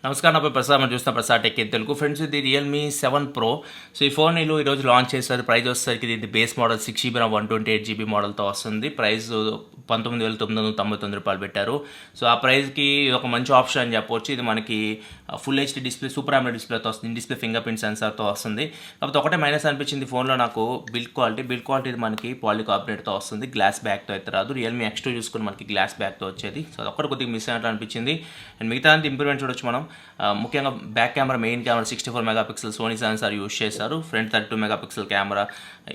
నమస్కారం, నా పేరు ప్రసాద్. మనం చూస్తున్న Prasad tech in Telugu. Friends, ఇది రియల్మీ 7 Pro. సో ఈ ఫోన్ వీళ్ళు ఈరోజు లాంచ్ చేస్తారు. ప్రైస్ వచ్చేసరికి ఇది బేస్ మోడల్ 6GB 128GB మోడల్తో వస్తుంది. ప్రైస్ 19,999 రూపాయలు పెట్టారు. సో ఆ ప్రైస్కి ఒక మంచి ఆప్షన్ అని చెప్పవచ్చు. ఇది మనకి full HD display, super AMOLED డిస్ప్లేతో వస్తుంది. డిస్ప్లే ఫింగర్ ప్రింట్ సెన్సార్తో వస్తుంది. కాకపోతే ఒకటే మైనస్ అనిపించింది ఫోన్లో నాకు, బిల్డ్ క్వాలిటీ ఇది మనకి పాలికార్బోనేట్తో వస్తుంది. గ్లాస్ బ్యాక్తో అయితే రాదు. రియల్మీ X2 చూసుకుని మనకి గ్లాస్ బ్యాక్తో వచ్చేది. సో అదొక్కటి కొద్దిగా మిస్ అయినట్లు అనిపించింది. అండ్ మిగతా అంతా ఇంప్రూవ్మెంట్ చూడొచ్చు మనం. ముఖ్యంగా back camera, main camera 64 megapixel Sony sensor use చేశారు. Front 32 megapixel camera.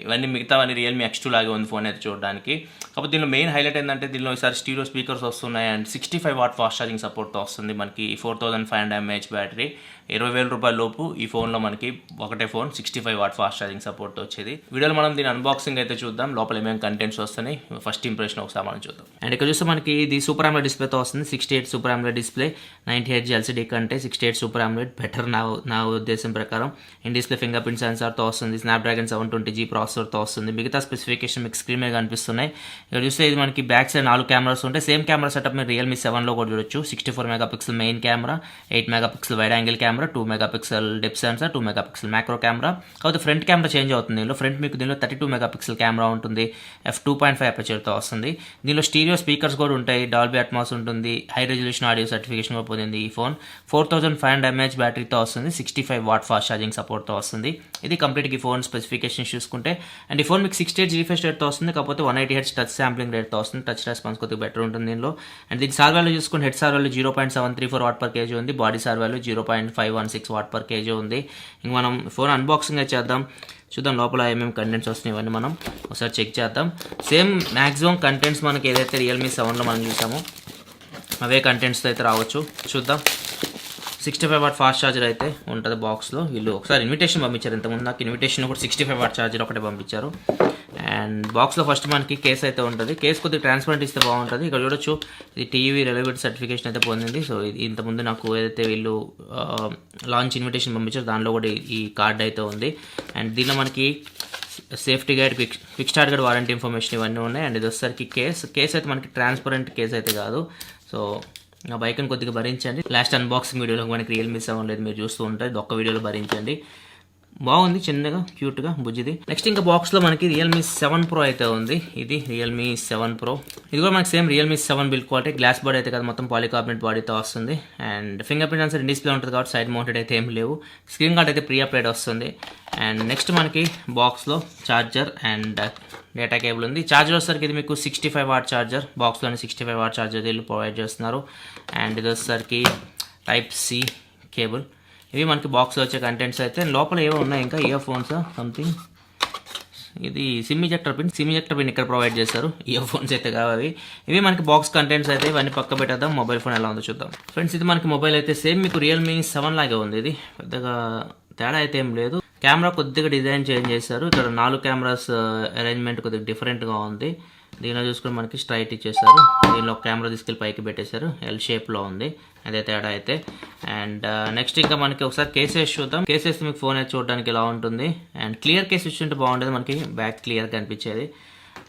ఇవన్నీ మిగతావన్నీ రియల్మీ X2 లాగే ఉంది ఫోన్ అయితే చూడడానికి. కాకపోతే దీనిలో మెయిన్ హైలైట్ ఏంటంటే దీనిలో ఈసారి స్టీరియో స్పీకర్స్ వస్తున్నాయి అండ్ 65 వాట్ ఫాస్ట్ ఛార్జింగ్ సపోర్ట్తో వస్తుంది. మనకి 4500 mAh బ్యాటరీ, 20,000 రూపాయల లోపు ఈ ఫోన్లో మనకి ఒకటే ఫోన్ 65 వాట్ ఫాస్ట్ ఛార్జింగ్ సపోర్ట్తో వచ్చేది. వీడియోలో మనం దీని అన్బాక్సింగ్ అయితే చూద్దాం. లోపల ఏమేమి కంటెంట్స్ వస్తున్నాయి, ఫస్ట్ ఇంప్రెషన్ ఒకసారి మనం చూద్దాం. అండ్ ఇక్కడ చూస్తే మనకి ఇది సూపర్ AMOLED డిస్ప్లేతో వస్తుంది. 68 super AMOLED display, 90Hz LCD కంటే 68 సూపర్ AMOLED బెటర్ నా ఉద్దేశం ప్రకారం. ఇన్ డిస్ప్లే ఫింగర్ ప్రింట్ సెన్సార్తో వస్తుంది. స్నాప్డ్రాగన్ 720G ప్రాసెసర్తో వస్తుంది. మిగతా స్పెసిఫికేషన్ మీకు స్క్రీన్ మీద కనిపిస్తున్నాయి. ఇక్కడ చూస్తే ఇది మనకి బ్యాక్ సైడ్ 4 కెమెరాస్ ఉంటాయి. సేమ్ కెమెరా సెటప్ మీరు రియల్మీ 7లో కూడా చూడొచ్చు. 64 megapixel main camera, 8 megapixel wide angle camera, 2 megapixel depth censor, 2 megapixel macro camera. కాకపోతే ఫ్రంట్ కెమెరా చేంజ్ అవుతుంది. దీనిలో ఫ్రంట్ మీకు దీనిలో 32 మెగాపిక్సెల్ కెమెరా ఉంటుంది. f2.5 అపర్చర్తో వస్తుంది. దీనిలో స్టీరియో స్పీకర్స్ కూడా ఉంటాయి. డాల్బీ అట్మాస్ ఉంటుంది. హై రెజల్యూషన్ ఆడియో సర్టిఫికేషన్ కూడా పొందింది ఈ ఫోన్. 4500 mAh బ్యాటరీతో వస్తుంది. 65 వాట్ ఫాస్ట్ ఛార్జింగ్ సపోర్ట్తో వస్తుంది. ఇది కంప్లీట్గా ఈ ఫోన్ స్పెసిఫికేషన్ చూసుకుంటే. అండ్ ఈ ఫోన్ మీకు 68 రిఫ్రెష్ రేట్తో వస్తుంది. కాకపోతే 180Hz టచ్ శాంప్లింగ్ రేట్తో వస్తుంది. టచ్ రెస్పాన్స్ కొద్దిగా బెటర్ ఉంటుంది దీనిలో. అండ్ దీని సార్ వాల్యూ చూసుకుంటే head SAR value 0.734 watt per KG ఉంది. Body SAR value 0.516 watt per KG ఉంది. ఇంక మనం ఫోన్ అన్బాక్సింగ్ అయితే చేద్దాం. చూద్దాం లోపల ఏమేమి కంటెంట్స్ వస్తున్నాయి ఇవన్నీ మనం ఒకసారి చెక్ చేద్దాం. సేమ్ మ్యాక్సిమం కంటెంట్స్ మనకి ఏదైతే రియల్మీ 7లో మనం చూసామో అవే కంటెంట్స్తో అయితే రావచ్చు. చూద్దాం. 65 వాట్ ఫాస్ట్ ఛార్జర్ అయితే ఉంటుంది బాక్స్లో. వీళ్ళు ఒకసారి ఇన్విటేషన్ పంపించారు. ఇంతకుముందు నాకు ఇన్విటేషన్ కూడా 65 వాట్ ఛార్జర్ ఒకటే పంపించారు. అండ్ బాక్స్లో ఫస్ట్ మనకి కేస్ అయితే ఉంటుంది. కేస్ కొద్దిగా ట్రాన్స్పరెంట్ ఇస్తే బాగుంటుంది. ఇక్కడ చూడొచ్చు ఇది టీవీ రెలవెంట్ సర్టిఫికేషన్ అయితే పొందింది. సో ఇది ఇంతకుముందు నాకు ఏదైతే వీళ్ళు లాంచ్ ఇన్విటేషన్ పంపించారు దానిలో కూడా ఈ కార్డ్ అయితే ఉంది. అండ్ దీనిలో మనకి safety guide, quick start guide, warranty information ఇవన్నీ ఉన్నాయి. అండ్ ఇది వచ్చేసరికి కేస్ అయితే మనకి ట్రాన్స్పరెంట్ కేస్ అయితే కాదు. సో నా బైక్ని కొద్దిగా భరించండి. లాస్ట్ అన్బాక్సింగ్ వీడియోలో మనకి రియల్మీ 7 లేదు, మీరు చూస్తూ ఉంటారు. ఒక్క వీడియోలో భరించండి. బాగుంది, చిన్నగా క్యూట్గా బుజ్జిది. నెక్స్ట్ ఇంకా బాక్స్లో మనకి రియల్మీ 7 Pro అయితే ఉంది. ఇది రియల్మీ 7 Pro. ఇది కూడా మనకి same Realme 7 build quality. Glass body అయితే కదా, మొత్తం పాలికార్బోనేట్ బాడీతో వస్తుంది. And finger print censor display ఉంటుంది కాబట్టి సైడ్ మౌంటెడ్ అయితే ఏం లేవు. స్క్రీన్ గార్డ్ అయితే ప్రీ అప్డేట్ వస్తుంది. అండ్ నెక్స్ట్ మనకి బాక్స్లో ఛార్జర్ అండ్ డేటా కేబుల్ ఉంది. ఛార్జర్ వచ్చేసరికి ఇది మీకు 65 వాట్ ఛార్జర్. బాక్స్లోనే 65 వాట్ ఛార్జర్ వీళ్ళు ప్రొవైడ్ చేస్తున్నారు. అండ్ ఇది వచ్చేసరికి Type-C కేబుల్. ఇవి మనకి బాక్స్లో వచ్చే కంటెంట్స్ అయితే. లోపల ఏవో ఉన్నాయి ఇంకా ఇయర్ ఫోన్స్ సంథింగ్. ఇది సిమ్ ఇజెక్టర్ పిన్ ఇక్కడ ప్రొవైడ్ చేస్తారు. ఇయర్ ఫోన్స్ అయితే కావాలి. ఇవి మనకి బాక్స్ కంటెంట్స్ అయితే. ఇవన్నీ పక్క పెట్టేద్దాం. మొబైల్ ఫోన్ ఎలా ఉందో చూద్దాం. ఫ్రెండ్స్, ఇది మనకి మొబైల్ అయితే సేమ్ మీకు రియల్మీ 7 లాగే ఉంది. ఇది పెద్దగా తేడా అయితే ఏం లేదు. కెమెరా కొద్దిగా డిజైన్ చేంజ్ చేశారు. ఇక్కడ 4 కెమెరాస్ అరేంజ్మెంట్ కొద్దిగా డిఫరెంట్గా ఉంది. దీనిలో చూసుకుని మనకి స్ట్రైట్ ఇచ్చేసారు. దీనిలో కెమెరా తీసుకెళ్ళి పైకి పెట్టేశారు. ఎల్ షేప్లో ఉంది. అదే తేడా అయితే. అండ్ నెక్స్ట్ ఇంకా మనకి ఒకసారి కేసెస్ చూద్దాం. కేసెస్ మీకు ఫోన్ అయితే చూడడానికి ఇలా ఉంటుంది. అండ్ క్లియర్ కేస్ ఇచ్చుంటే బాగుంటుంది, మనకి బ్యాక్ క్లియర్గా కనిపించేది.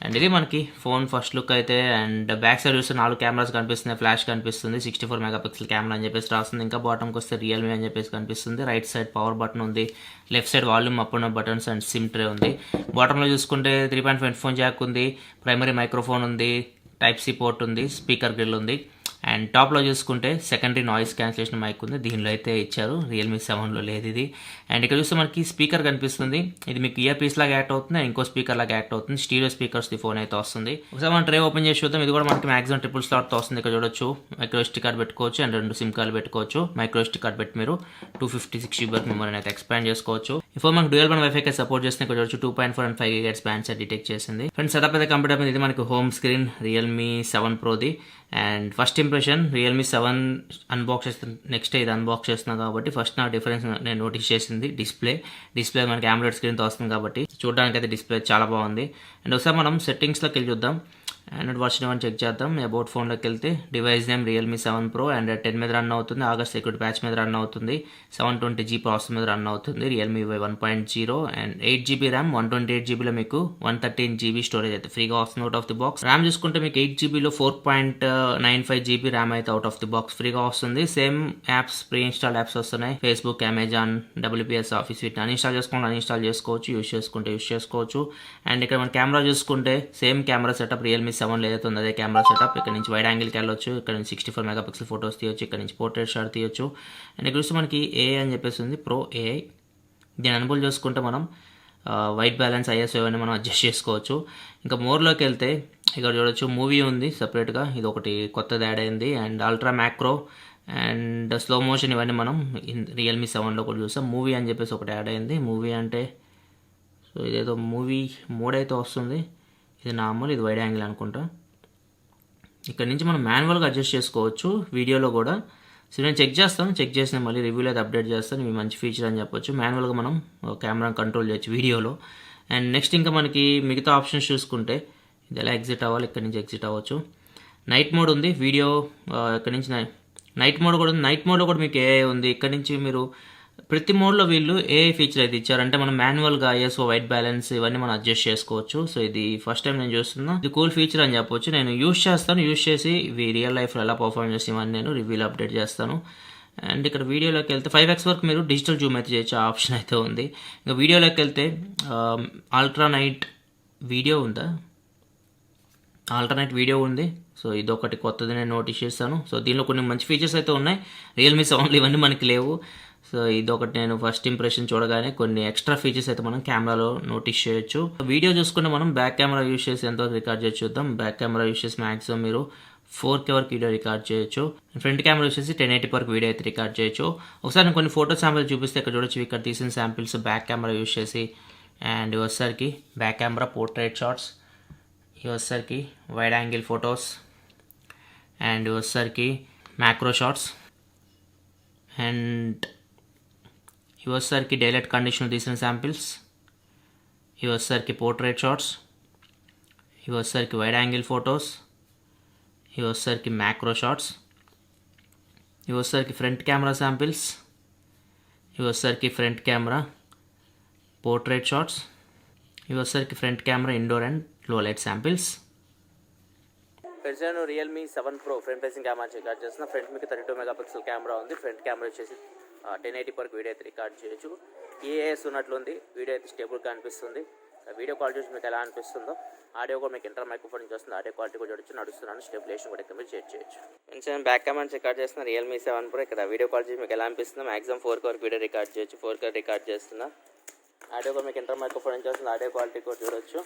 అండ్ ఇది మనకి ఫోన్ ఫస్ట్ లుక్ అయితే. అండ్ బ్యాక్ సైడ్ చూస్తే 4 కెమెరాస్ కనిపిస్తున్నాయి. ఫ్లాష్ కనిపిస్తుంది. 64 మెగాపిక్సెల్ కెమెరా అని చెప్పేసి రాస్తుంది. ఇంకా బాటంకి వస్తే రియల్మీ అని చెప్పేసి కనిపిస్తుంది. రైట్ సైడ్ పవర్ బటన్ ఉంది. Left side volume up and buttons and SIM tray ఉంది. బాటంలో చూసుకుంటే 3.5 హెడ్ఫోన్ జాక్ ఉంది. ప్రైమరీ మైక్రోఫోన్ ఉంది. Type-C పోర్ట్ ఉంది. స్పీకర్ గ్రిల్ ఉంది. అండ్ టాప్లో చూసుకుంటే సెకండరీ నాయిస్ క్యాన్సిలేషన్ మైక్ ఉంది. దీనిలో అయితే ఇచ్చారు, రియల్మీ 7లో లేదు ఇది. అండ్ ఇక్కడ చూస్తే మనకి స్పీకర్ కనిపిస్తుంది. ఇది మీకు ఇయర్ పీస్ లాగా యాక్ట్ అవుతుంది. ఇంకో స్పీకర్ లాగా యాక్ట్ అవుతుంది. స్టీరియో స్పీకర్స్ ది ఫోన్ అయితే వస్తుంది. ఒకసారి మనం ట్రే ఓపెన్ చేసి చూద్దాం. ఇది కూడా మనకి మ్యాక్సిమం ట్రిపుల్ స్లాట్తో వస్తుంది. ఇక్కడ చూడొచ్చు మైక్రో SD కార్డ్ పెట్టుకోవచ్చు అండ్ 2 సిమ్ కార్డు పెట్టుకోవచ్చు. మైక్రో SD కార్డ్ పెట్టి మీరు 256GB మెమరీని అయితే ఎక్స్పాండ్ చేసుకోవచ్చు. ఈ ఫోన్ మనకి డ్యూయల్ బ్యాండ్ వైఫై సపోర్ట్ చేస్తుంది. ఇక్కడ చూడొచ్చు 2.4 and 5 GHz బ్యాండ్స్ డిటెక్ట్ చేసింది. ఫ్రెండ్స్, సెటప్ అయితే కంప్యూటర్ మీద. ఇది మనకి హోమ్ స్క్రీన్ రియల్మీ 7 Proది. And first impression Realme 7 unbox చేస్తాను. నెక్స్ట్ ఇది అన్బాక్స్ చేస్తున్నాను కాబట్టి ఫస్ట్ నా డిఫరెన్స్ నేను నోటీస్ చేసింది డిస్ప్లే మనకి AMOLED స్క్రీన్తో వస్తుంది కాబట్టి చూడడానికి అయితే డిస్ప్లే చాలా బాగుంది. అండ్ ఒకసారి మనం సెట్టింగ్స్లోకి వెళ్ళి చూద్దాం. ఆండ్రాయిడ్ వర్షన్ ఏమైనా చెక్ చేద్దాం. అబౌట్ ఫోన్లోకి వెళ్తే device name Realme 7 Pro, Android 10 మీద రన్ అవుతుంది. ఆగస్ట్ సెక్యూరిటీ ప్యాచ్ మీద రన్ అవుతుంది. 720G ప్రాసెసర్ మీద రన్ అవుతుంది. Realme UI 1.0 and 8GB RAM, 128GBలో మీకు 113GB స్టోరేజ్ అయితే ఫ్రీగా వస్తుంది out of the box. RAM చూసుకుంటే మీకు 8GBలో 4.95GB ర్యామ్ అయితే అవుట్ ఆఫ్ ది బాక్స్ ఫ్రీగా వస్తుంది. Same apps, pre install apps వస్తున్నాయి. ఫేస్బుక్, అమెజాన్, WPS ఆఫీస్ వీటిని అన్ఇన్స్టాల్ చేసుకోండి, అన్ఇన్స్టాల్ చేసుకోవచ్చు, యూస్ చేసుకోవచ్చు. అండ్ ఇక్కడ మన కెమెరా చూసుకుంటే సేమ్ కెమెరా సెటప్ రియల్మీ 7 ఏదైతే ఉందో అదే కెమెరా సెటప్. ఇక్కడ నుంచి వైడ్ యాంగిల్కి వెళ్ళొచ్చు, ఇక్కడ నుంచి 64 మెగాపిక్సెల్ ఫోటోస్ తీయొచ్చు, ఇక్కడ నుంచి పోర్ట్రేట్ షాట్ తీయొచ్చు. అండ్ ఇక్కడ చూస్తే మనకి AI అని చెప్పేసి ఉంది, ప్రో AI. దీని ఎనేబుల్ చేసుకుంటే మనం వైట్ బ్యాలెన్స్, ISO ఇవన్నీ మనం అడ్జస్ట్ చేసుకోవచ్చు. ఇంకా మోర్లోకి వెళ్తే ఇక్కడ చూడొచ్చు మూవీ ఉంది సపరేట్గా, ఇది ఒకటి కొత్తది యాడ్ అయింది. And ultra macro and slow motion ఇవన్నీ మనం రియల్మీ 7లో కూడా చూస్తాం. మూవీ అని చెప్పేసి ఒకటి యాడ్ అయింది. మూవీ అంటే సో ఇదేదో మూవీ మోడ్ అయితే వస్తుంది. ఇది నార్మల్, ఇది వైడ్ యాంగిల్ అనుకుంటా. ఇక్కడ నుంచి మనం మాన్యువల్గా అడ్జస్ట్ చేసుకోవచ్చు వీడియోలో కూడా. సో నేను చెక్ చేసిన మళ్ళీ రివ్యూలో అయితే అప్డేట్ చేస్తాను. ఇవి మంచి ఫీచర్ అని చెప్పొచ్చు. మాన్యువల్గా మనం కెమెరాని కంట్రోల్ చేయొచ్చు వీడియోలో. అండ్ నెక్స్ట్ ఇంకా మనకి మిగతా ఆప్షన్స్ చూసుకుంటే ఇది ఎలా ఎగ్జిట్ అవ్వాలి, ఇక్కడ నుంచి ఎగ్జిట్ అవ్వచ్చు. నైట్ మోడ్ ఉంది, వీడియో ఇక్కడ నుంచి నైట్ మోడ్ కూడా ఉంది. నైట్ మోడ్లో కూడా మీకు AI ఉంది. ఇక్కడ నుంచి మీరు ప్రతి మోడ్లో వీళ్ళు AI ఫీచర్ అయితే ఇచ్చారంటే మనం మాన్యువల్గా ISO, వైట్ బ్యాలెన్స్ ఇవన్నీ మనం అడ్జస్ట్ చేసుకోవచ్చు. సో ఇది ఫస్ట్ టైం నేను చూస్తున్నా, ఇది కూల్ ఫీచర్ అని చెప్పొచ్చు. నేను యూస్ చేసి ఇవి రియల్ లైఫ్లో ఎలా పర్ఫార్మ్ చేసి ఇవన్నీ నేను రివ్యూలో అప్డేట్ చేస్తాను. అండ్ ఇక్కడ వీడియోలోకి వెళ్తే 5x వరకు మీరు డిజిటల్ జూమ్ అయితే చేయొచ్చు, ఆ ఆప్షన్ అయితే ఉంది. ఇంకా వీడియోలోకి వెళ్తే ఆల్ట్రానైట్ వీడియో ఉందా, ఆల్టర్నేట్ వీడియో ఉంది. సో ఇదొకటి కొత్తది నేను నోటీస్ చేస్తాను. సో దీనిలో కొన్ని మంచి ఫీచర్స్ అయితే ఉన్నాయి. రియల్మీ 7లో ఇవన్నీ మనకి లేవు. సో ఇదొకటి నేను ఫస్ట్ ఇంప్రెషన్ చూడగానే కొన్ని ఎక్స్ట్రా ఫీచర్స్ అయితే మనం కెమెరాలో నోటీస్ చేయొచ్చు. వీడియో చూసుకుంటే మనం బ్యాక్ కెమెరా యూస్ చేసి ఎంతవరకు రికార్డ్ చేయొచ్చు చూద్దాం. బ్యాక్ కెమెరా యూస్ చేసి మ్యాక్సిమం మీరు 4K వరకు వీడియో రికార్డ్ చేయొచ్చు. ఫ్రంట్ కెమెరా యూస్ చేసి 1080 వరకు వీడియో అయితే రికార్డ్ చేయొచ్చు. ఒకసారి నేను కొన్ని ఫోటో శాంపిల్స్ చూపిస్తే ఇక్కడ చూడొచ్చు. ఇక్కడ తీసిన శాంపిల్స్ బ్యాక్ కెమెరా యూస్ చేసి. అండ్ వచ్చేసరికి బ్యాక్ కెమెరా పోర్ట్రేట్ షాట్స్, వచ్చేసరికి వైడ్ యాంగిల్ ఫొటోస్, అండ్ వచ్చేసరికి మ్యాక్రో షాట్స్, అండ్ వచ్చేసరికి డైలైట్ కండిషన్ తీసిన శాంపిల్స్, వచ్చేసరికి పోర్ట్రేట్ షాట్స్, వచ్చేసరికి వైడ్ యాంగిల్ ఫొటోస్, వచ్చేసరికి మ్యాక్రో షాట్స్, వచ్చేసరికి ఫ్రంట్ కెమెరా శాంపిల్స్, వచ్చేసరికి ఫ్రంట్ కెమెరా పోర్ట్రేట్ షాట్స్, వచ్చేసరికి ఫ్రంట్ కెమెరా ఇండోర్ అండ్ లో లైట్ శాంపిల్స్. నేను Realme 7 Pro front facing camera record చేస్తున్నా. ఫ్రంట్ మీకు 32 మెగాపిక్సెల్ కెమెరా ఉంది. ఫ్రంట్ కెమెరా వచ్చేసి 1080 వరకు వీడియో అయితే రికార్డ్ చేయొచ్చు. EAS ఉన్నట్లుంది, వీడియో అయితే స్టేబుల్గా అనిపిస్తుంది. వీడియో క్వాలిటీ చూసి మీకు ఎలా అనిపిస్తుందో, ఆడియో కూడా మీకు ఇంటర్ మైక్రోఫోన్ నుంచి వస్తుంది. ఆడియో క్వాలిటీ కూడా నడుస్తున్నాను. స్టెబిలేషన్ కూడా ఇక్కడ మీరు చేయొచ్చు. నేను బ్యాక్ కెమెరా రికార్డ్ చేస్తున్నా రియల్మీ 7 Pro. ఇక్కడ వీడియో క్వాలిటీ మీకు ఎలా అనిపిస్తుందో, మాక్సిమం 4K వరకు వీడియో రికార్డ్ చేయొచ్చు. 4K రికార్డ్ చేస్తున్నా. ఆడియో కూడా మీకు ఇంటర్ మైక్రోఫోన్ నుంచి వస్తుంది. ఆడియో క్వాలిటీ కూడా చూడొచ్చు.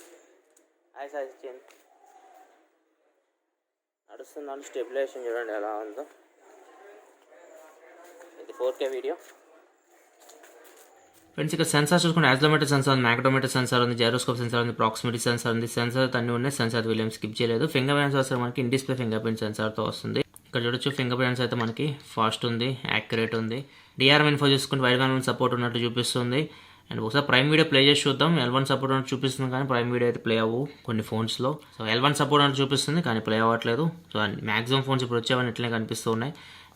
నడుస్తున్నాను. స్టెబిలేషన్ చూడండి ఎలా ఉందో. ఇది 4K వీడియో. ఫ్రెండ్స్ ఇక్కడ సెన్సార్ చూసుకుంటే యాక్సిలరోమీటర్ సెన్సార్ ఉంది, మ్యాగ్నెటోమీటర్ సెన్సార్ ఉంది, జైరోస్కోప్ సెన్సార్ ఉంది, ప్రాక్సిమిటీ సెన్సార్ ఉంది. సెన్సార్ అన్నీ ఉన్నాయి. సెన్సార్ వీళ్ళు స్కిప్ చేయలేదు. ఫింగర్ ప్రింట్ సెన్సార్ మనకి ఇన్ డిస్ప్లే ఫింగర్ ప్రింట్ సెన్సార్తో వస్తుంది. ఇక్కడ చూడొచ్చు ఫింగర్ ప్రింట్స్ అయితే మనకి ఫాస్ట్ ఉంది, యాక్యురేట్ ఉంది. DRM ఇన్ఫో చూసుకుంటే వైడ్ బ్యాండ్ సపోర్ట్ ఉన్నట్టు చూపిస్తుంది. అండ్ ఒకసారి ప్రైమ్ వీడియో ప్లే చేసి చూద్దాం. L1 సపోర్ట్ ఉన్నట్టు చూపిస్తుంది కానీ ప్రైమ్ వీడియో అయితే ప్లే అవ్వు కొన్ని ఫోన్స్లో. సో L1 సపోర్ట్ ఉన్నట్టు చూపిస్తుంది కానీ ప్లే అవ్వట్లేదు. సో మ్యాక్సిమం ఫోన్స్ ఇప్పుడు వచ్చేవన్నీ ఇట్లనే కనిపిస్తూ ఉన్నాయి.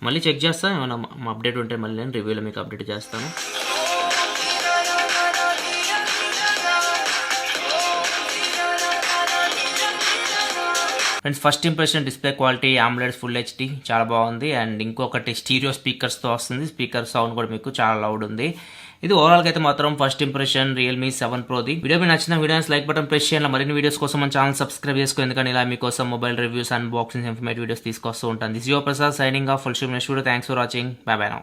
మళ్ళీ చెక్ చేస్తాను, ఏమైనా అప్డేట్ ఉంటే మళ్ళీ నేను రివ్యూలో మీకు అప్డేట్ చేస్తాను. Friends first impression display quality, AMOLED full HD చాలా బాగుంది. అండ్ ఇంకొకటి స్టీరియో స్పీకర్స్తో వస్తుంది. స్పీకర్ సౌండ్ కూడా మీకు చాలా లౌడ్ ఉంది. ఇది ఓవరాల్గా అయితే మాత్రం ఫస్ట్ ఇంప్రెషన్ రియల్మీ 7 Proది. వీడియో మీకు నచ్చిన వీడియోస్ లైక్ బటన్ ప్రెస్ చేయాలి. మరిన్ని వీడియోస్ కోసం మన ఛానల్ సబ్స్క్రైబ్ చేసుకోండి. ఎందుకంటే ఇలా మీకోసం mobile reviews, unboxings, informative videos తీసుకొస్తూ ఉంటాను. This your Prasad signing off. Full షూమ్ next video. Thanks for watching. By by now.